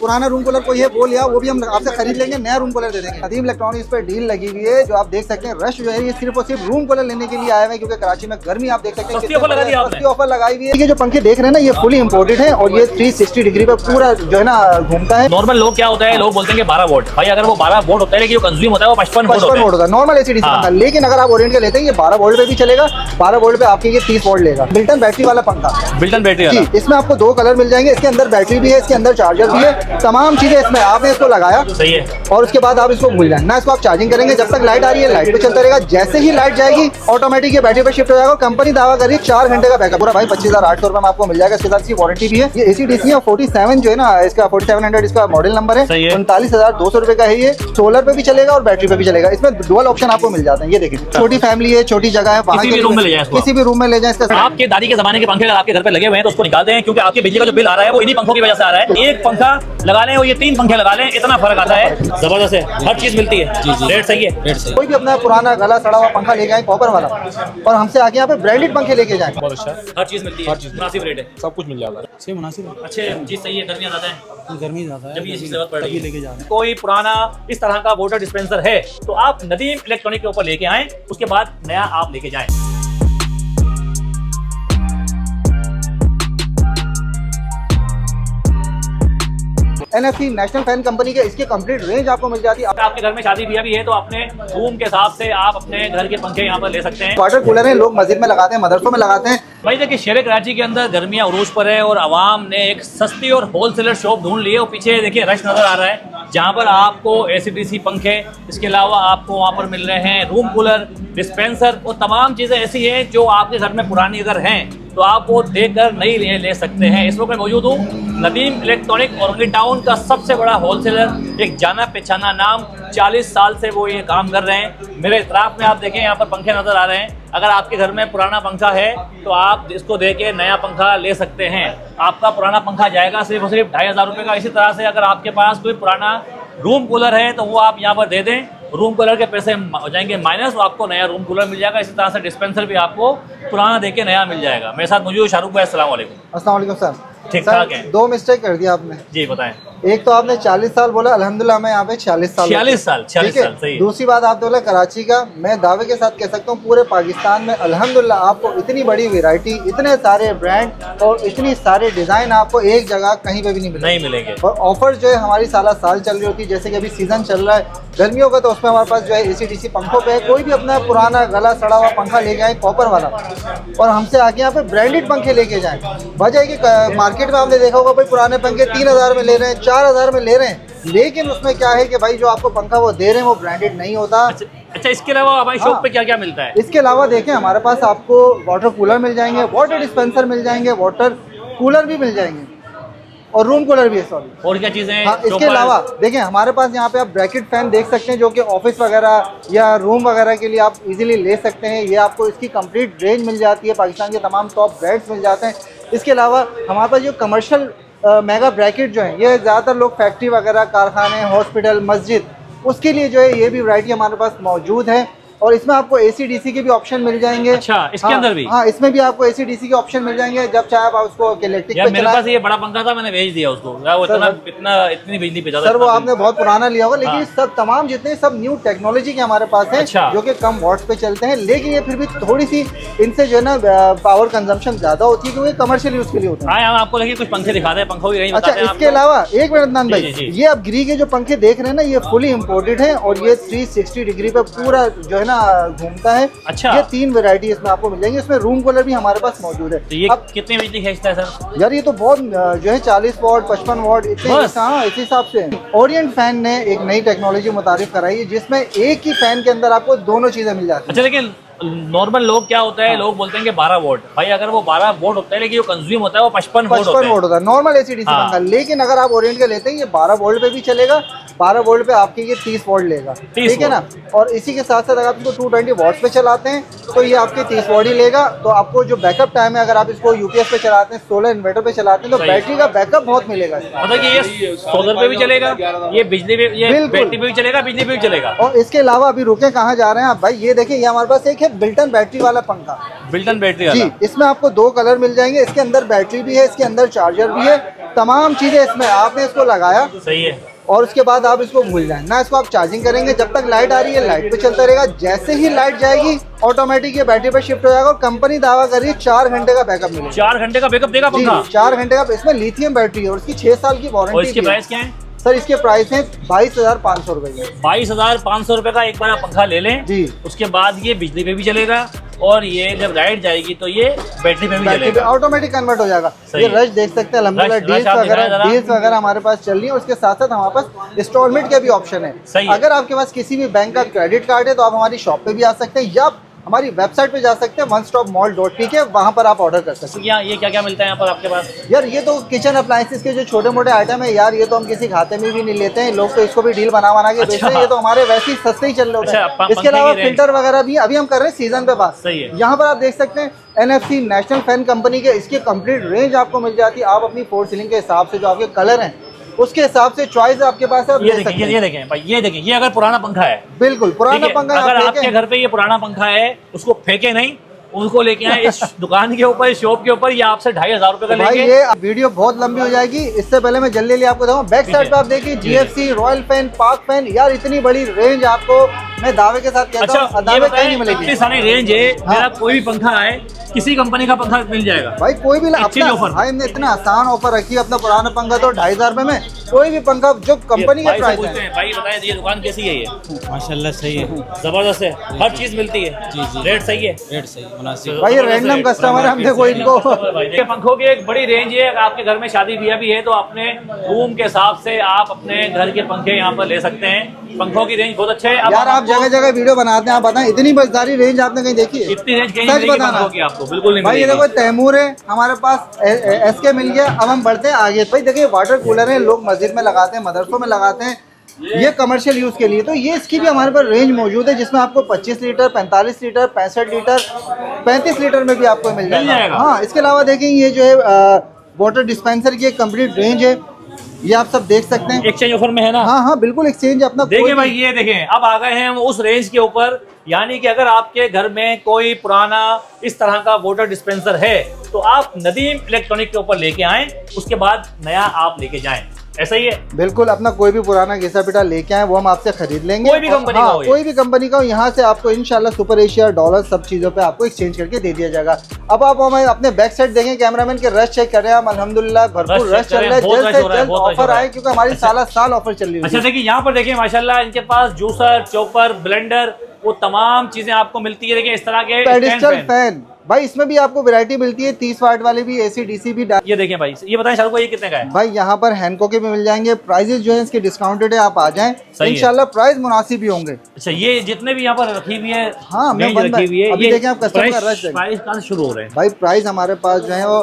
पुराना room cooler कोई है बोल या वो भी हम आपसे खरीद लेंगे, नया रूम कूलर दे देंगे। नदीम इलेक्ट्रॉनिक्स पे डील लगी हुई है, जो आप देख सकते हैं। रश जो है ये सिर्फ और सिर्फ रूम कूलर लेने के लिए आए हैं, क्योंकि कराची में गर्मी आप देख सकते हैं। सस्ती ऑफर लगाई हुई है। ये जो पंखे देख रहे हैं ना, ये फुली इम्पोर्टेड है और ये 360 डिग्री पे पूरा जो है ना घूमता है। नॉर्मल लोग क्या होता है, लोग बोलते हैं कि 12 वोल्ट, भाई अगर वो 12 वोल्ट होता है लेकिन जो कंज्यूम होता है वो 55 वोल्ट होता है, नॉर्मल एसी डीसी पंखा। लेकिन अगर आप ओरिएंट का लेते हैं ये 12 वोल्ट पे भी चलेगा, 12 वोल्ट पे आपके ये 30 वोल्ट लेगा। बिल्टन बैटरी वाला पंखा, बिल्टन बैटरी वाला। इसमें आपको 2 कलर मिल जाएंगे। इसके अंदर बैटरी भी है, इसके अंदर चार्जर भी है, तमाम चीजें इसमें। आपने इसको लगाया सही है और उसके बाद आप इसको भूल जाए ना, इसको आप चार्जिंग करेंगे जब तक लाइट आ रही है, लाइट पे चलता रहेगा। जैसे ही लाइट जाएगी ऑटोमेटिक ये बैटरी पे शिफ्ट हो जाएगा। कंपनी दावा करी 4 घंटे का बैकअप पूरा भाई 25,800 रुपए में आपको मिल जाएगा। इसके साथ इसकी वारंटी भी है। ये एसी डीसी है 47 जो है ना, इसका 4700 इसका मॉडल नंबर है। 39,200 रुपए का है। ये सोलर पे भी चलेगा और बैटरी पे भी चलेगा। इसमें डुअल ऑप्शन आपको मिल जाते हैं। ये देखिए, छोटी फैमिली है, छोटी जगह है, किसी भी रूम में ले जाए, किसी भी रूम में ले जाए। इसका आपके दादी के जमाने के पंखे अगर आपके घर पे लगे हुए हैं तो उसको निकाल दें, क्योंकि आपके बिजली का जो बिल आ रहा है वो इन्हीं पंखों की वजह से आ रहा है। एक पंखा लगा लें और ये 3 पंखे लगा लें, इतना फर्क आता है, जबरदस्त है। हर चीज मिलती है, रेट सही है, रेट सही। कोई भी अपना पुराना गला सड़ा हुआ पंखा ले जाए कॉपर वाला, और हमसे आगे यहाँ पे ब्रांडेड पंखे लेके जाए। बहुत अच्छा, हर चीज मिलती है, मुनासिब रेट है, सब कुछ मिल जाता है। अच्छे मुनासिब, अच्छे चीज सही है। गर्मियाँ ज्यादा है, गर्मी ज्यादा है, जब ये चीज जरूरत पड़ रही है लेके जा रहे हैं। कोई पुराना इस तरह का वाटर डिस्पेंसर है तो आप नदीम इलेक्ट्रॉनिक के ऊपर लेके आए, उसके बाद नया आप लेके जाएं। NFC नेशनल फैन कंपनी के इसकी कंप्लीट रेंज आपको मिल जाती है। आपके घर में शादी ब्याह भी है तो अपने रूम के हिसाब से आप अपने घर के पंखे यहाँ पर ले सकते हैं। वाटर कूलर है, लोग मस्जिद में लगाते हैं, मदरसों में लगाते हैं। भाई देखिए, शहर कराची के अंदर गर्मियाँ उरूज पर है और आवाम ने एक सस्ती और होलसेलर शॉप ढूंढ ली है। और पीछे देखिए रश नजर आ रहा है, जहाँ पर आपको AC/DC पंखे, इसके अलावा आपको वहाँ पर मिल रहे हैं रूम कूलर, डिस्पेंसर और तमाम चीज़ें ऐसी हैं जो आपके घर में पुरानी अगर हैं तो आप वो देकर नई ले सकते हैं। इस वक्त मैं मौजूद हूँ नदीम इलेक्ट्रॉनिक और टाउन का सबसे बड़ा होलसेलर, एक जाना पहचाना नाम, 40 साल से वो ये काम कर रहे हैं। मेरे इतराफ में आप देखें यहाँ पर पंखे नजर आ रहे हैं। अगर आपके घर में पुराना पंखा है तो आप इसको दे के नया पंखा ले सकते हैं। आपका पुराना पंखा जाएगा सिर्फ और सिर्फ 2,500 रुपये का। इसी तरह से अगर आपके पास कोई पुराना रूम कूलर है तो वो आप यहाँ पर दे दें, रूम कूलर के पैसे हो जाएंगे माइनस, तो आपको नया रूम कूलर मिल जाएगा। इसी तरह से डिस्पेंसर भी आपको पुराना देके नया मिल जाएगा। मेरे साथ मौजूद शाहरुख भाई, अस्सलाम वालेकुम। अस्सलाम वालेकुम सर। ठीक ठाक है। 2 मिस्टेक कर दिया आपने। जी बताएं। एक तो आपने 40 साल बोला, अल्हम्दुलिल्लाह मैं यहाँ पे 46 साल। 46 साल सही। दूसरी बात आप बोला कराची का, मैं दावे के साथ कह सकता हूँ पूरे पाकिस्तान में अल्हम्दुलिल्लाह आपको इतनी बड़ी वैरायटी, इतने सारे ब्रांड और इतनी सारे डिजाइन आपको एक जगह कहीं पे भी नहीं मिलेंगे। और ऑफर जो है हमारी साला साल चल रही होती है। जैसे कि अभी सीजन चल रहा है गर्मियों का, तो उसमें हमारे पास जो है AC/DC पंखों पे है। कोई भी अपना पुराना गला सड़ा हुआ पंखा ले जाए कॉपर वाला, और हमसे आगे यहाँ पे ब्रांडेड पंखे लेके जाएं। वजह है कि मार्केट में आपने देखा होगा भाई पुराने पंखे 3,000 में ले रहे हैं, 4,000 में ले रहे हैं, लेकिन उसमें क्या है कि भाई जो आपको पंखा वो दे रहे हैं वो ब्रांडेड नहीं होता। अच्छा, इसके अलावा हमारी शॉप पे क्या क्या मिलता है? इसके अलावा देखें हमारे पास आपको वाटर कूलर मिल जाएंगे, वाटर डिस्पेंसर मिल जाएंगे, वाटर कूलर भी मिल जाएंगे और रूम कूलर भी है। सॉरी, और क्या चीजें? हाँ, इसके अलावा देखें हमारे पास यहाँ पे आप ब्रैकेट फैन देख सकते हैं, जो कि ऑफिस वगैरह या रूम वगैरह के लिए आप इजीली ले सकते हैं। ये आपको इसकी कंप्लीट रेंज मिल जाती है, पाकिस्तान के तमाम टॉप ब्रांड्स मिल जाते हैं। इसके अलावा हमारे पास जो कमर्शियल मेगा ब्रैकेट जो है, ये ज़्यादातर लोग फैक्ट्री वगैरह, कारखाने, हॉस्पिटल, मस्जिद, उसके लिए जो है ये भी वैरायटी हमारे पास मौजूद है। और इसमें आपको AC/DC के भी ऑप्शन मिल जाएंगे। अच्छा, इसके अंदर भी? हाँ, इसमें भी आपको AC/DC के ऑप्शन मिल जाएंगे। जब चाहे आप उसको इलेक्ट्रिक पे मेरे पास ये बड़ा पंखा था, मैंने भेज दिया उसको, वो इतनी बिजली पे जाता। सर वो आपने बहुत पुराना लिया होगा, लेकिन सब तमाम जितने सब न्यू टेक्नोलॉजी के हमारे पास है। अच्छा। जो कि कम वॉट्स पे चलते हैं, लेकिन ये फिर भी थोड़ी सी इनसे जो है ना पावर कंजम्पशन ज्यादा होती है, क्योंकि कमर्शियल यूज के लिए होता है। हम आपको लगे कुछ पंखे दिखाते हैं, पंखों की। अच्छा, इसके अलावा एक मिनट नान भाई, ये आप ग्री के जो पंखे देख रहे हैं ना, ये फुली इम्पोर्टेड है और ये 360 डिग्री पे पूरा जो है ना घूमता है। अच्छा, ये 3 वैरायटी इसमें आपको मिल जाएंगे। इसमें रूम कूलर भी हमारे पास मौजूद है। तो ये अब कितनी बिजली खींचता है सर? यार ये तो बहुत जो है 40 वॉट 55 वॉट इतने, हाँ इस हिसाब से। ओरिएंट फैन ने एक नई टेक्नोलॉजी मुतारिफ कराई है, जिसमें एक ही फैन के अंदर आपको दोनों चीजें मिल जाती है। अच्छा, लेकिन नॉर्मल लोग क्या होता है, लोग बोलते हैं कि 12 वोल्ट, भाई अगर वो 12 वोल्ट होता है लेकिन जो कंज्यूम होता है वो 55 वोल्ट होता है, नॉर्मल AC/DC पंखा। लेकिन अगर आप ओरिएंट का लेते हैं ये 12 वोल्ट पे भी चलेगा, 12 वोल्ट पे आपके ये 30 वोल्ट लेगा, ठीक है ना। और इसी के साथ साथ अगर आप इसको 220 वॉट्स पे चलाते हैं तो ये आपके 30 वॉट ही लेगा। तो आपको जो बैकअप टाइम है, अगर आप इसको यूपीएस पे चलाते हैं, सोलर इन्वर्टर पे चलाते हैं, तो बैटरी का बैकअप बहुत मिलेगा। मतलब कि ये सोलर पे भी चलेगा, ये बिजली पे, ये बैटरी पे भी चलेगा, बिजली पे भी चलेगा। और इसके अलावा अभी रुके कहाँ जा रहे हैं आप भाई, ये देखिए, ये हमारे पास एक है बिल्टन बैटरी वाला पंखा, बिल्टन बैटरी जी। इसमें आपको 2 कलर मिल जाएंगे, इसके अंदर बैटरी भी है, इसके अंदर चार्जर भी है, तमाम चीजें इसमें। आपने इसको लगाया, सही है, और उसके बाद आप इसको भूल जाए ना, इसको आप चार्जिंग करेंगे, जब तक लाइट आ रही है लाइट पे चलता रहेगा, जैसे ही लाइट जाएगी ऑटोमेटिक ये बैटरी पे शिफ्ट हो जाएगा। और कंपनी दावा कर रही है 4 घंटे का बैकअप मिलेगा। 4 घंटे का बैकअप देगा पंखा? 4 घंटे का। इसमें लिथियम बैटरी है और इसकी 6 साल की वारंटी। और इसके प्राइस क्या है सर? इसके प्राइस है 22,500 रुपए। 22,500 रुपए का एक बार आप पंखा ले लें जी। उसके बाद ये बिजली पे भी चलेगा, और ये जब लाइट जाएगी तो ये बैटरी पे भी चलेगा, ऑटोमेटिक कन्वर्ट हो जाएगा। ये रश देख सकते हैं, अल्हम्दुलिल्लाह डील्स वगैरह हमारे पास चल रही है। उसके साथ साथ हमारे पास इंस्टॉलमेंट के भी ऑप्शन है। अगर आपके पास किसी भी बैंक का क्रेडिट कार्ड है तो आप हमारी शॉप पे भी आ सकते हैं, या हमारी वेबसाइट पे जा सकते हैं onestopmall.pk, वहाँ पर आप ऑर्डर कर सकते हैं। ये क्या क्या मिलता है यहाँ पर आपके पास? यार ये तो किचन अप्लायंसेस के जो छोटे मोटे आइटम है यार, ये तो हम किसी खाते में भी नहीं लेते हैं, लोग तो इसको भी डील बना के बेचते हैं। ये तो हमारे वैसे ही सस्ते ही चल रहे होते हैं। इसके अलावा फिल्टर वगैरह भी अभी हम कर रहे हैं सीजन पे बात। सही है। यहाँ पर आप देख सकते हैं NFC नेशनल फैन कंपनी के, इसकी कंप्लीट रेंज आपको मिल जाती है। आप अपनी 4 सीलिंग के हिसाब से जो आपके कलर हैं उसके हिसाब से चॉइस आपके पास है। ये देखें भाई, ये देखें, ये अगर पुराना पंखा है, बिल्कुल पुराना पंखा, अगर आपके घर पे ये पुराना पंखा है, उसको फेंके नहीं, उनको लेके आए इस दुकान के ऊपर, इस शॉप के ऊपर, ये आपसे 2,500 रुपए का लेंगे। ये वीडियो बहुत लंबी हो जाएगी, इससे पहले मैं जल्दी आपको बताऊं, बैक साइड पे आप देखिए GFC, royal fan, park fan, यार इतनी बड़ी रेंज आपको मैं दावे के साथ कहता हूं दावे कहीं नहीं मिलेगी। इतनी सारी रेंज है, मेरा कोई भी पंखा है, किसी कंपनी का पंखा मिल जाएगा भाई, कोई भी अपना भाई हमने इतना आसान ऑफर रखी है। अपना पुराना पंखा तो 2,500 रुपए में, कोई भी पंखा जो कंपनी का प्राइस है। भाई बताएं ये दुकान कैसी है? ये माशाल्लाह सही है, जबरदस्त है, हर चीज मिलती है। जी, रेट सही है, रेट सही मुनासिब। भाई ये रैंडम कस्टमर है, हमने कोई इनको पंखों की एक बड़ी रेंज है। अगर आपके घर में शादी ब्याह भी है तो अपने रूम के हिसाब से आप अपने घर के पंखे यहाँ पर ले सकते हैं। पंखों की रेंज बहुत अच्छे है। यार आप जगह जगह वीडियो बनाते हैं, आप बताएं इतनी मजेदार रेंज आपने कहीं देखी है? इतनी रेंज कहीं नहीं मिलेगी आपको, बिल्कुल नहीं भाई। ये देखो तैमूर है हमारे पास, SK मिल गया। अब हम बढ़ते हैं आगे। भाई देखिए वाटर कूलर है, लोग मस्जिद में लगाते हैं, मदरसों में लगाते हैं, ये कमर्शियल यूज के लिए। तो ये इसकी भी हमारे पास रेंज मौजूद है, जिसमें आपको 25 लीटर, 45 लीटर, 65 लीटर, 35 लीटर में भी आपको मिल जाएगा। हाँ, इसके अलावा देखें ये जो है वाटर डिस्पेंसर की एक कंप्लीट रेंज है, ये आप सब देख सकते हैं। एक्सचेंज ऑफर में है ना? हाँ हाँ बिल्कुल एक्सचेंज अपना। देखिए भाई, ये देखें अब आ गए हैं हम उस रेंज के ऊपर, यानी कि अगर आपके घर में कोई पुराना इस तरह का वाटर डिस्पेंसर है तो आप नदीम इलेक्ट्रॉनिक के ऊपर लेके आएं, उसके बाद नया आप लेके जाएं। ऐसा ही है बिल्कुल। अपना कोई भी पुराना घिसा पिटा लेके आए, वो हम आपसे खरीद लेंगे। कोई भी कंपनी का हो, कोई भी कंपनी का हो, यहाँ से आपको इंशाल्लाह सुपर एशिया, डॉलर, सब चीजों पे आपको एक्सचेंज करके दे दिया जाएगा। अब आप हमें अपने बैक साइड देखें, कैमरामैन के रश चेक कर रहे हैं हम, अल्हम्दुलिल्लाह भरपूर रश चल रहा है। जल्द से जल्द ऑफर आए, क्योंकि हमारी साल ऑफर चल रही है। अच्छा देखिए, यहाँ पर देखिए माशाल्लाह इनके पास जूसर, चॉपर, ब्लेंडर, वो तमाम चीजें आपको मिलती है। देखिए इस तरह के पेडिस्टल फैन, भाई इसमें भी आपको वैरायटी मिलती है, 30 वाट वाले भी, AC DC भी। ये देखें भाई, ये बताएं शाहरुख को ये कितने का है? भाई यहाँ पर हैंको के भी मिल जाएंगे। प्राइजेस जो है इसके डिस्काउंटेड है, आप आ जाएं, इंशाल्लाह प्राइस मुनासिब ही होंगे। अच्छा, ये जितने भी यहाँ पर रखी हुई है, हाँ मैं रखी हुई है, अभी देखें आप कस्टमर का रश, प्राइस कहाँ से शुरू हो रहे हैं भाई? प्राइस हमारे पास जो है वो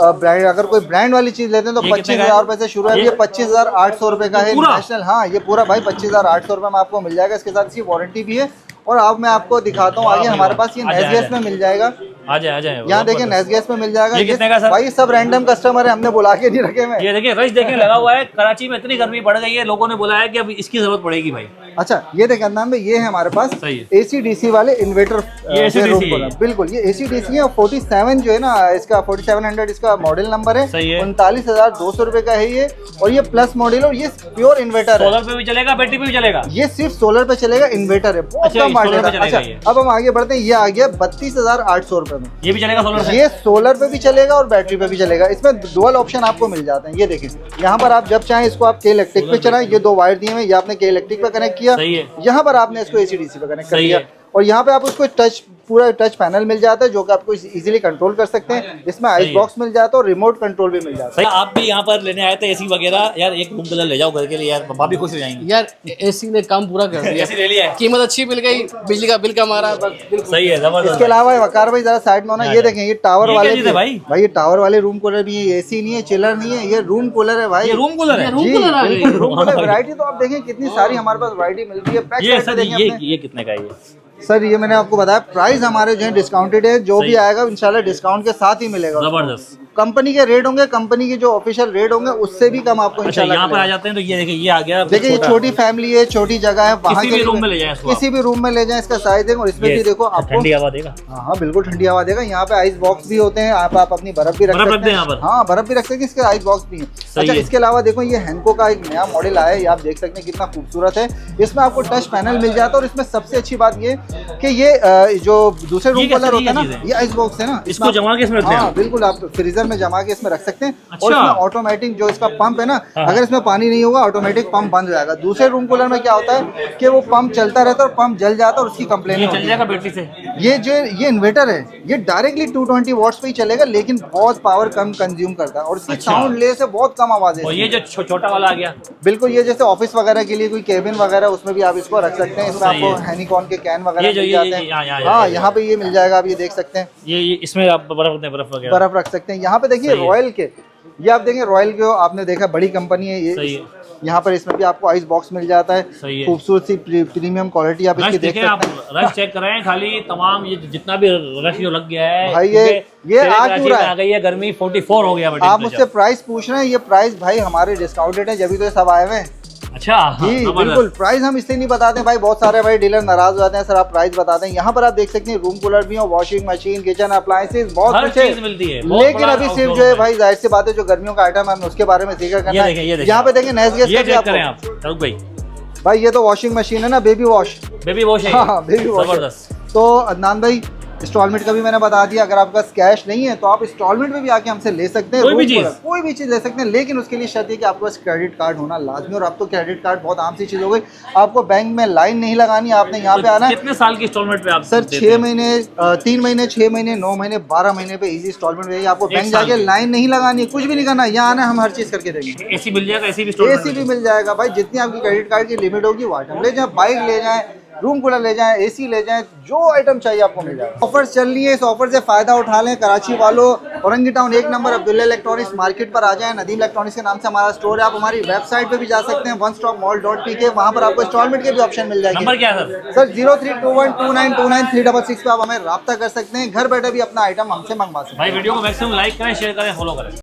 ब्रांड, अगर कोई ब्रांड वाली चीज लेते हैं तो 25,000 रुपए से शुरू है। ये 25,800 रुपए का है नेशनल। हाँ ये पूरा भाई 25,800 रुपए में आपको मिल जाएगा। इसके साथ इसकी वारंटी भी है। और अब मैं आपको दिखाता हूँ आगे, हमारे पास ये नेस्गेस में मिल जाएगा। आ जाए यहाँ देखें नेस्गेस में मिल जाएगा। ये कितने का सर? भाई सब रैंडम कस्टमर है, हमने बुला के नहीं रखे में। ये देखिए रश देखें लगा हुआ है। कराची में इतनी गर्मी बढ़ गई है, लोगों ने बोला है कि अब इसकी जरूरत पड़ेगी भाई। अच्छा ये देखें नाम में, ये है हमारे पास AC DC वाले इन्वर्टर। बिल्कुल ये AC DC है। 47 जो है ना इसका 4700 इसका मॉडल नंबर है। 39,200 रुपए का है ये। और ये प्लस मॉडल, और ये प्योर इन्वर्टर है। सोलर पे भी चलेगा, बैटरी पे भी चलेगा? ये सिर्फ सोलर पे चलेगा, इन्वर्टर है, बहुत कम मॉडल है। अच्छा अब हम आगे बढ़ते हैं, ये आ गया 32,800 रुपए में। ये भी चलेगा सोलर से? ये सोलर पे भी चलेगा और बैटरी पे भी चलेगा। इसमें डुअल ऑप्शन आपको मिल जाते हैं। ये देखिए यहाँ पर आप जब चाहें इसको आप के इलेक्ट्रिक पे चलाएं। ये 2 वायर दिए हुए, ये आपने के इलेक्ट्रिक पे कनेक्ट किया, यहाँ पर आपने इसको AC DC पे कनेक्ट कर दिया। और यहाँ पे आप उसको टच पूरा टच पैनल मिल जाता है जो कि आपको इजीली कंट्रोल कर सकते हैं। इसमें आइस बॉक्स मिल जाता है और रिमोट कंट्रोल भी मिल जाता है। सही। आप भी यहाँ पर लेने आए थे एसी वगैरह, यार एक रूम कलर ले जाओ घर के लिए यार, भाभी खुश हो जाएंगी। यार एसी ने काम पूरा कर दिया, एसी ले लिया है, कीमत अच्छी मिल गई, बिजली का बिल कम आ रहा है, बस बिल्कुल सही है, जबरदस्त। इसके अलावा वकार भाई जरा साइड में होना, ये देखें ये टावर ये वाले क्या चीज़ है भी- भाई? ये टावर वाले रूम कूलर भी है, एसी नहीं है, चिलर नहीं है, ये रूम कूलर है भाई। ये रूम कूलर है। रूम जी, कूलर आ गई। बिल्कुल रूम कूलर वैरायटी तो आप देखें कितनी सारी हमारे पास वैरायटी मिल रही है। पैक ये करके सर देखें अपने। ये कितने का है ये? सर ये मैंने आपको बताया प्राइस हमारे जो है डिस्काउंटेड है, जो भी आएगा इंशाल्लाह डिस्काउंट के साथ ही मिलेगा। जबरदस्त। कंपनी के रेट होंगे, कंपनी के जो ऑफिशियल रेट होंगे उससे भी कम आपको अच्छा इंशाल्लाह यहाँ पर आ मिलेगा। जाते हैं तो ये देखिए ये आ गया। देखिए ये छोटी फैमिली है, छोटी जगह है, वहाँ किसी के भी लिए- रूम में ले जाएं इसको आप। किसी भी रूम में ले जाएं, इसका साइज देखें और इसमें ये भी देखो आपको ठंडी हवा देगा। हाँ हाँ बिल्कुल ठंडी हवा देगा। यहाँ पे आइस बॉक्स भी होते हैं, आप अपनी बर्फ भी रख बर्फ सकते रखते हैं हैं यहाँ पर? हाँ बर्फ भी रख सकते हैं, इसके आइस बॉक्स भी है। अच्छा है। इसके अलावा देखो ये हैंको का एक नया मॉडल आया है, ये आप देख सकते हैं कितना खूबसूरत है। इसमें आपको टच पैनल मिल जाता है और इसमें सबसे अच्छी बात ये कि ये जो दूसरे रूम क्या कलर सर, होता है ये चीज़ ना, है? ये आइस बॉक्स है ना, इसको जमा के इसमें रखते हैं हाँ आप? बिल्कुल आप फ्रीजर में जमा के इसमें रख सकते हैं। अच्छा। और इसमें ऑटोमेटिक जो इसका पंप है ना, हाँ। अगर इसमें पानी नहीं होगा ऑटोमेटिक पंप बंद हो जाएगा। दूसरे रूम कूलर में क्या होता है कि वो पंप चलता रहता है और पंप जल जाता है और उसकी कंप्लेन ये होती चल है। जाएगा बैटरी से? ये इन्वर्टर है, ये डायरेक्टली 220 वॉट्स पे ही चलेगा, लेकिन बहुत पावर कम कंज्यूम करता है और इसकी अच्छा। साउंड ले से बहुत कम आवाज और है। ये जो छोटा वाला आ गया, बिल्कुल ये जैसे ऑफिस वगैरह के लिए कोई केबिन वगैरह उसमें भी आप इसको रख सकते हैं। इसमें सही आपको है। हैनिकॉन के कैन वगैरह ये जो मिल ये- जाते ये- हैं। यहाँ- हाँ यहाँ पे ये मिल जाएगा, आप ये देख सकते हैं, ये इसमें आप बर्फ वगैरह। बर्फ रख सकते हैं। यहाँ पे देखिए सही है। रॉयल के, ये आप देखेंगे रॉयल के, आपने देखा बड़ी कंपनी है ये। सही है। यहाँ पर इसमें भी आपको आइस बॉक्स मिल जाता है, सही है। खूबसूरत सी प्रीमियम क्वालिटी आप रश इसकी देख देखें आप, सकते हैं। रश चेक कराएं खाली तमाम, ये जितना भी रश जो लग गया है भाई क्योंकि ये शहर आ कराची क्यों रहा में है? आ गई है गर्मी, 44 हो गया बेटे आप मुझसे प्राइस पूछ रहे हैं, ये प्राइस भाई हमारे डिस्काउंटेड है, जब तो ये सब आए हुए हैं। अच्छा हाँ, जी जबरदस्त। बिल्कुल, प्राइस हम इसलिए नहीं बताते भाई, बहुत सारे भाई डीलर नाराज हो जाते हैं सर आप प्राइस बताते हैं। यहाँ पर आप देख सकते हैं रूम कूलर भी हो, वॉशिंग मशीन, किचन अप्लायंसेज, बहुत हर कुछ है, चीज मिलती है। बहुत लेकिन बड़ा अभी हाउस सिर्फ होल्ड जो है है। भाई जाहिर सी बात है जो गर्मियों का आइटम है हमें उसके बारे में जिक्र करना ये है। देखें, ये देखें। यहाँ पे देखें नेस गैस ये का भी चेक करें आप आपको, शाहरुख भाई, भाई ये तो वॉशिंग मशीन है ना, बेबी वॉश। बेबी वॉश है ये? हाँ बेबी वॉश। जबरदस्त। तो अदनान भाई इंस्टॉलमेंट का भी मैंने बता दिया, अगर आपका कैश नहीं है तो आप इंस्टॉलमेंट में भी आके हमसे ले सकते हैं। कोई भी रूम चीज़? कूलर, कोई भी चीज़ ले सकते हैं, लेकिन उसके लिए शर्त है कि आपके पास क्रेडिट कार्ड होना लाजमी। और अब तो क्रेडिट कार्ड बहुत आम सी चीज़ हो गई, आपको बैंक में लाइन नहीं लगानी, आपने यहाँ पे आना है। कितने साल की इंस्टॉलमेंट पे आप सर देते 6 हैं? महीने 3 महीने 6 महीने 9 महीने 12 महीने पे इजी इंस्टॉलमेंट रहेगी। आपको एक बैंक साल जाके की। लाइन नहीं लगानी है, कुछ भी नहीं करना, यहाँ आना हम हर चीज़ करके देंगे। एसी मिल जाएगा, एसी भी इंस्टॉलमेंट एसी भी मिल जाएगा भाई, जितनी आपकी क्रेडिट कार्ड की लिमिट होगी वो आइटम ले जाए, बाइक ले जाएं, रूम कूलर ले जाएं, एसी ले जाएं, जो आइटम चाहिए आपको मिल जाएगा। ऑफर्स चल रही है, इस ऑफर से फायदा उठा लें। कराची वालों, Orangi town 1 number Abdullah electronics market पर आ जाएं। नदीम इलेक्ट्रॉनिक्स के नाम से हमारा स्टोर है। आप हमारी वेबसाइट पे भी जा सकते हैं onestopmall.pk, वहाँ पर आपको इंस्टॉलमेंट के भी ऑप्शन मिल जाएंगे। नंबर क्या है सर? सर 0321292936 पे आप हमें रब्ता कर सकते हैं, घर बैठे भी अपना आइटम हमसे मंगवा सकते हैं। भाई वीडियो को मैक्सिमम लाइक करें, शेयर करें, फॉलो करें।